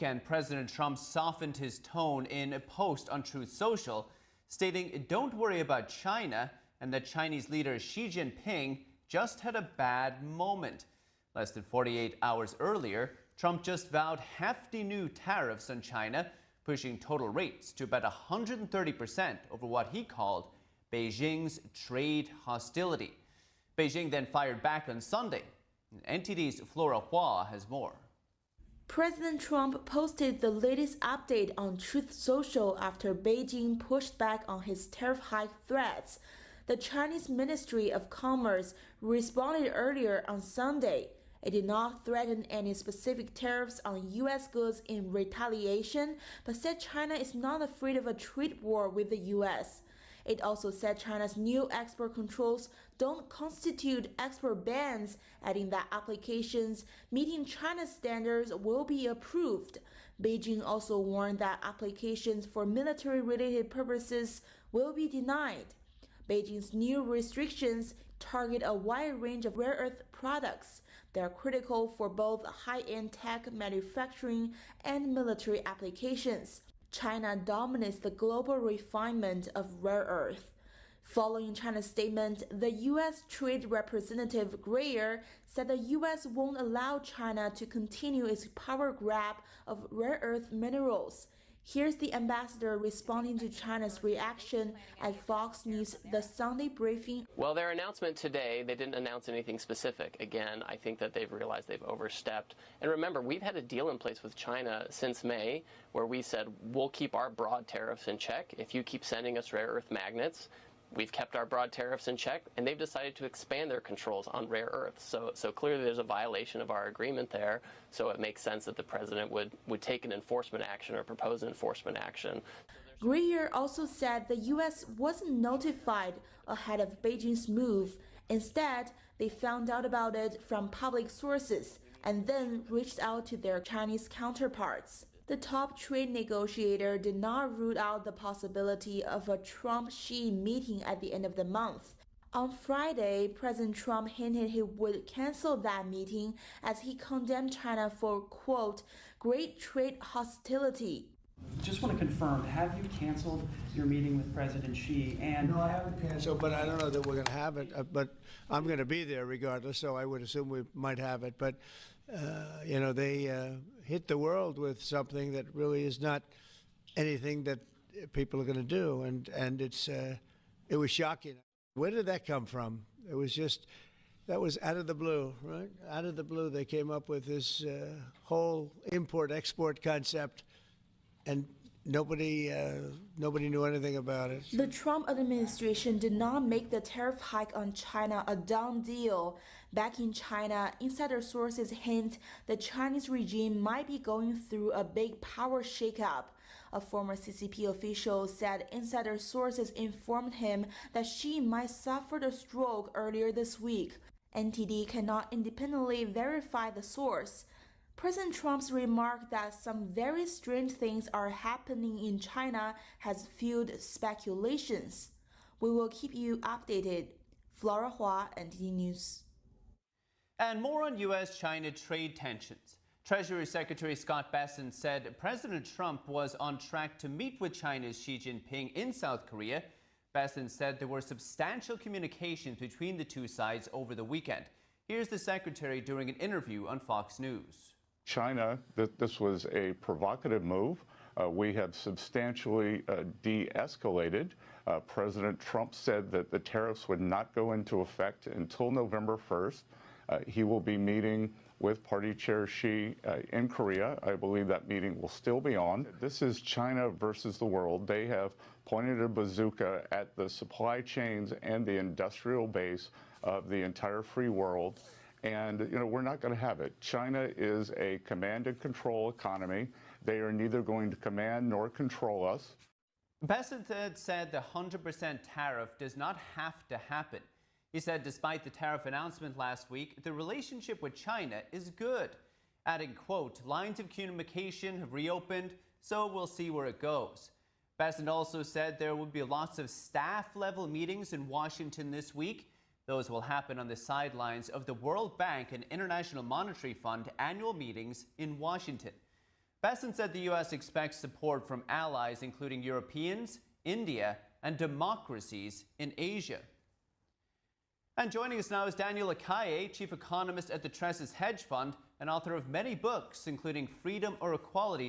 And President Trump softened his tone in a post on Truth Social, stating, "Don't worry about China," and that Chinese leader Xi Jinping just had a bad moment. Less than 48 hours earlier, Trump just vowed hefty new tariffs on China, pushing total rates to about 130% over what he called Beijing's trade hostility. Beijing then fired back on Sunday. NTD's Flora Hua has more. President Trump posted the latest update on Truth Social after Beijing pushed back on his tariff hike threats. The Chinese Ministry of Commerce responded earlier on Sunday. It did not threaten any specific tariffs on U.S. goods in retaliation, but said China is not afraid of a trade war with the U.S. It also said China's new export controls don't constitute export bans, adding that applications meeting China's standards will be approved. Beijing also warned that applications for military-related purposes will be denied. Beijing's new restrictions target a wide range of rare earth products that are critical for both high-end tech manufacturing and military applications. China dominates the global refinement of rare earth. Following China's statement, the U.S. Trade Representative Greer said the U.S. won't allow China to continue its power grab of rare earth minerals. Here's the ambassador responding to China's reaction at Fox News' The Sunday Briefing. Well, their announcement today, they didn't announce anything specific. Again, I think that they've realized they've overstepped. And remember, we've had a deal in place with China since May where we said we'll keep our broad tariffs in check if you keep sending us rare earth magnets. We've kept our broad tariffs in check, and they've decided to expand their controls on rare earths. So clearly there's a violation of our agreement there, so it makes sense that the president would take an enforcement action or propose an enforcement action. Greer also said the U.S. wasn't notified ahead of Beijing's move. Instead, they found out about it from public sources and then reached out to their Chinese counterparts. The top trade negotiator did not rule out the possibility of a Trump-Xi meeting at the end of the month. On Friday, President Trump hinted he would cancel that meeting as he condemned China for, quote, great trade hostility. Just want to confirm, have you canceled your meeting with President Xi? And no, I haven't canceled, but I don't know that we're going to have it. But I'm going to be there regardless, so I would assume we might have it. But, you know, they hit the world with something that really is not anything that people are going to do. And it was shocking. Where did that come from? It was just, that was out of the blue, right? Out of the blue, they came up with this whole import-export concept. And nobody knew anything about it. The Trump administration did not make the tariff hike on China a done deal. Back in China, insider sources hint the Chinese regime might be going through a big power shakeup. A former CCP official said insider sources informed him that Xi might suffer a stroke earlier this week. NTD cannot independently verify the source. President Trump's remark that some very strange things are happening in China has fueled speculations. We will keep you updated. Flora Hua, NTD News. And more on U.S.-China trade tensions. Treasury Secretary Scott Bessent said President Trump was on track to meet with China's Xi Jinping in South Korea. Bessent said there were substantial communications between the two sides over the weekend. Here's the secretary during an interview on Fox News. China, this was a provocative move. We have substantially de-escalated. President Trump said that the tariffs would not go into effect until November 1st. He will be meeting with Party Chair Xi in Korea. I believe that meeting will still be on. This is China versus the world. They have pointed a bazooka at the supply chains and the industrial base of the entire free world. And, you know, we're not going to have it. China is a command and control economy. They are neither going to command nor control us. Bessent said the 100% tariff does not have to happen. He said despite the tariff announcement last week, the relationship with China is good. Adding, quote, lines of communication have reopened, so we'll see where it goes. Bessent also said there will be lots of staff-level meetings in Washington this week. Those will happen on the sidelines of the World Bank and International Monetary Fund annual meetings in Washington. Besson said the U.S. expects support from allies including Europeans, India, and democracies in Asia. And joining us now is Daniel Akaye, chief economist at the Treasury Hedge Fund and author of many books, including Freedom or Equality,